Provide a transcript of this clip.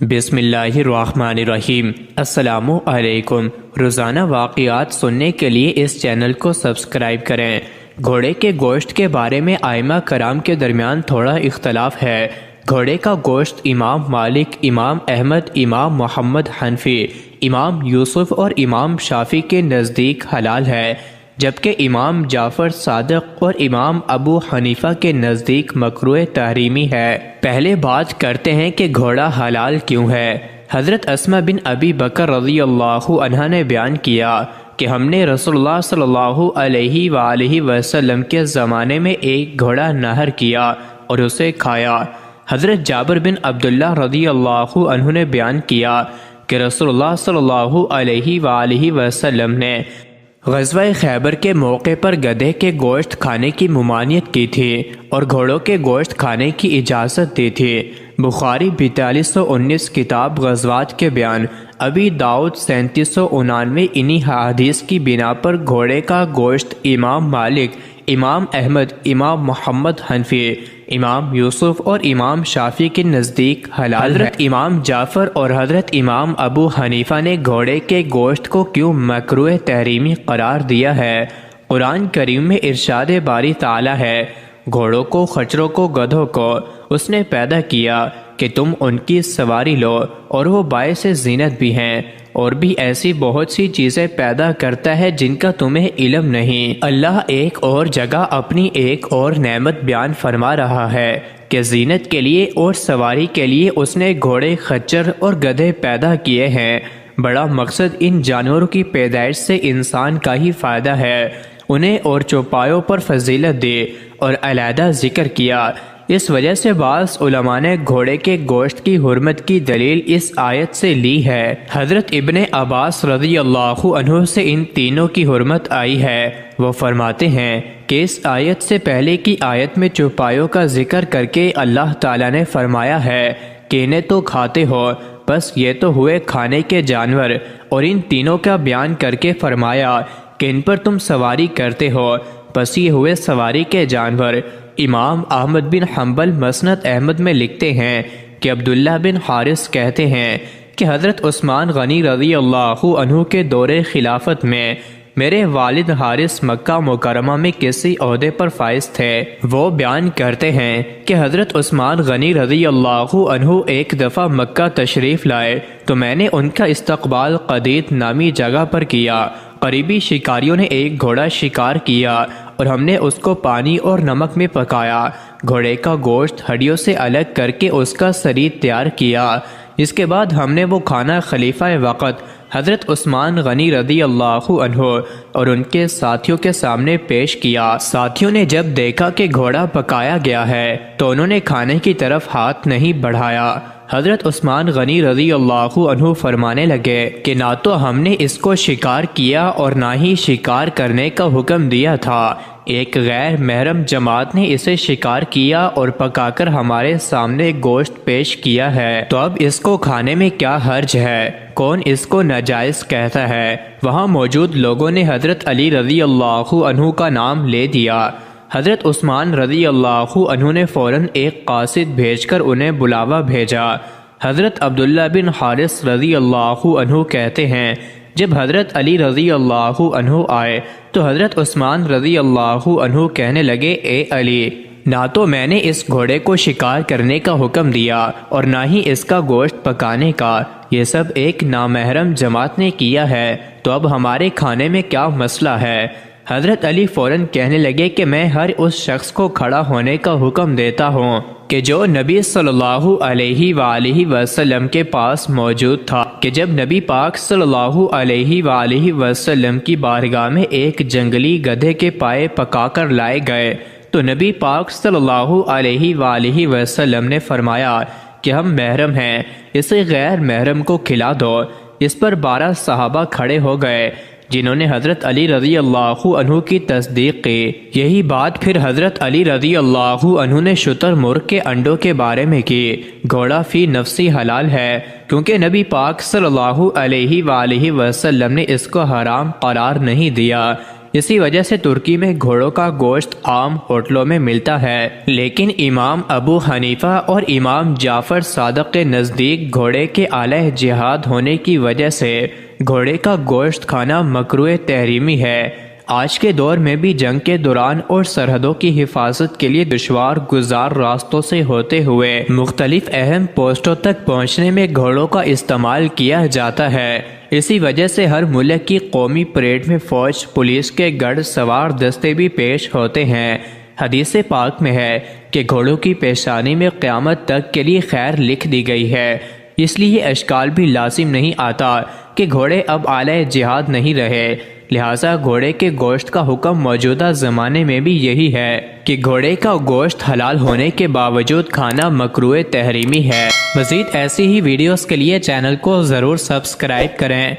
بسم اللہ الرحمن الرحیم۔ السلام علیکم۔ روزانہ واقعات سننے کے لیے اس چینل کو سبسکرائب کریں۔ گھوڑے کے گوشت کے بارے میں ائمہ کرام کے درمیان تھوڑا اختلاف ہے۔ گھوڑے کا گوشت امام مالک، امام احمد، امام محمد حنفی، امام یوسف اور امام شافعی کے نزدیک حلال ہے، جبکہ امام جعفر صادق اور امام ابو حنیفہ کے نزدیک مکروہ تحریمی ہے۔ پہلے بات کرتے ہیں کہ گھوڑا حلال کیوں ہے۔ حضرت اسماء بن ابی بکر رضی اللہ عنہا نے بیان کیا کہ ہم نے رسول اللہ صلی اللہ علیہ وآلہ وسلم کے زمانے میں ایک گھوڑا نہر کیا اور اسے کھایا۔ حضرت جابر بن عبداللہ رضی اللہ عنہ نے بیان کیا کہ رسول اللہ صلی اللہ علیہ وآلہ وسلم نے غزوہ خیبر کے موقع پر گدھے کے گوشت کھانے کی ممانعت کی تھی اور گھوڑوں کے گوشت کھانے کی اجازت دی تھی۔ بخاری 4219 کتاب غزوات کے بیان، ابی داؤد 3799 انہی حدیث کی بنا پر گھوڑے کا گوشت امام مالک، امام احمد، امام محمد حنفی، امام یوسف اور امام شافعی کے نزدیک حلال ہے۔ حضرت امام جعفر اور حضرت امام ابو حنیفہ نے گھوڑے کے گوشت کو کیوں مکروہ تحریمی قرار دیا ہے؟ قرآن کریم میں ارشاد باری تعالی ہے، گھوڑوں کو، خچروں کو، گدھوں کو اس نے پیدا کیا کہ تم ان کی سواری لو، اور وہ باعث زینت بھی ہیں، اور بھی ایسی بہت سی چیزیں پیدا کرتا ہے جن کا تمہیں علم نہیں۔ اللہ ایک اور جگہ اپنی ایک اور نعمت بیان فرما رہا ہے کہ زینت کے لیے اور سواری کے لیے اس نے گھوڑے، خچر اور گدھے پیدا کیے ہیں۔ بڑا مقصد ان جانوروں کی پیدائش سے انسان کا ہی فائدہ ہے۔ انہیں اور چوپایوں پر فضیلت دی اور علیحدہ ذکر کیا۔ اس وجہ سے بعض علماء نے گھوڑے کے گوشت کی حرمت کی دلیل اس آیت سے لی ہے۔ حضرت ابن عباس رضی اللہ عنہ سے ان تینوں کی حرمت آئی ہے۔ وہ فرماتے ہیں کہ اس آیت سے پہلے کی آیت میں چوپایوں کا ذکر کر کے اللہ تعالیٰ نے فرمایا ہے کہ انہیں تو کھاتے ہو، بس یہ تو ہوئے کھانے کے جانور، اور ان تینوں کا بیان کر کے فرمایا کہ ان پر تم سواری کرتے ہو، بس یہ ہوئے سواری کے جانور۔ امام احمد بن حنبل مسند احمد میں لکھتے ہیں کہ عبداللہ بن حارث کہتے ہیں کہ حضرت عثمان غنی رضی اللہ عنہ کے دور خلافت میں میرے والد حارث مکہ مکرمہ میں کسی عہدے پر فائز تھے۔ وہ بیان کرتے ہیں کہ حضرت عثمان غنی رضی اللہ عنہ ایک دفعہ مکہ تشریف لائے تو میں نے ان کا استقبال قدید نامی جگہ پر کیا۔ قریبی شکاریوں نے ایک گھوڑا شکار کیا اور ہم نے اس کو پانی اور نمک میں پکایا۔ گھوڑے کا گوشت ہڈیوں سے الگ کر کے اس کا سرید تیار کیا۔ اس کے بعد ہم نے وہ کھانا خلیفہ وقت حضرت عثمان غنی رضی اللہ عنہ اور ان کے ساتھیوں کے سامنے پیش کیا۔ ساتھیوں نے جب دیکھا کہ گھوڑا پکایا گیا ہے تو انہوں نے کھانے کی طرف ہاتھ نہیں بڑھایا۔ حضرت عثمان غنی رضی اللہ عنہ فرمانے لگے کہ نہ تو ہم نے اس کو شکار کیا اور نہ ہی شکار کرنے کا حکم دیا تھا، ایک غیر محرم جماعت نے اسے شکار کیا اور پکا کر ہمارے سامنے گوشت پیش کیا ہے، تو اب اس کو کھانے میں کیا حرج ہے؟ کون اس کو ناجائز کہتا ہے؟ وہاں موجود لوگوں نے حضرت علی رضی اللہ عنہ کا نام لے دیا۔ حضرت عثمان رضی اللہ عنہ نے فوراً ایک قاصد بھیج کر انہیں بلاوا بھیجا۔ حضرت عبداللہ بن حارث رضی اللہ عنہ کہتے ہیں جب حضرت علی رضی اللہ عنہ آئے تو حضرت عثمان رضی اللہ عنہ کہنے لگے، اے علی، نہ تو میں نے اس گھوڑے کو شکار کرنے کا حکم دیا اور نہ ہی اس کا گوشت پکانے کا، یہ سب ایک نامحرم جماعت نے کیا ہے، تو اب ہمارے کھانے میں کیا مسئلہ ہے؟ حضرت علی فوراً کہنے لگے کہ میں ہر اس شخص کو کھڑا ہونے کا حکم دیتا ہوں کہ جو نبی صلی اللہ علیہ وآلہ وسلم کے پاس موجود تھا، کہ جب نبی پاک صلی اللہ علیہ وآلہ وسلم کی بارگاہ میں ایک جنگلی گدھے کے پائے پکا کر لائے گئے تو نبی پاک صلی اللہ علیہ وآلہ وسلم نے فرمایا کہ ہم محرم ہیں، اسے غیر محرم کو کھلا دو۔ اس پر 12 صحابہ کھڑے ہو گئے جنہوں نے حضرت علی رضی اللہ عنہ کی تصدیق کی۔ یہی بات پھر حضرت علی رضی اللہ عنہ نے شتر مرغ کے انڈوں کے بارے میں کی۔ گھوڑا فی نفسی حلال ہے کیونکہ نبی پاک صلی اللہ علیہ وآلہ وسلم نے اس کو حرام قرار نہیں دیا۔ اسی وجہ سے ترکی میں گھوڑوں کا گوشت عام ہوٹلوں میں ملتا ہے، لیکن امام ابو حنیفہ اور امام جعفر صادق کے نزدیک گھوڑے کے آلہ جہاد ہونے کی وجہ سے گھوڑے کا گوشت کھانا مکروہ تحریمی ہے۔ آج کے دور میں بھی جنگ کے دوران اور سرحدوں کی حفاظت کے لیے دشوار گزار راستوں سے ہوتے ہوئے مختلف اہم پوسٹوں تک پہنچنے میں گھوڑوں کا استعمال کیا جاتا ہے۔ اسی وجہ سے ہر ملک کی قومی پریڈ میں فوج، پولیس کے گھڑ سوار دستے بھی پیش ہوتے ہیں۔ حدیث پاک میں ہے کہ گھوڑوں کی پیشانی میں قیامت تک کے لیے خیر لکھ دی گئی ہے، اس لیے یہ اشکال بھی لازم نہیں آتا کہ گھوڑے اب آلہ جہاد نہیں رہے، لہٰذا گھوڑے کے گوشت کا حکم موجودہ زمانے میں بھی یہی ہے کہ گھوڑے کا گوشت حلال ہونے کے باوجود کھانا مکروہ تحریمی ہے۔ مزید ایسی ہی ویڈیوز کے لیے چینل کو ضرور سبسکرائب کریں۔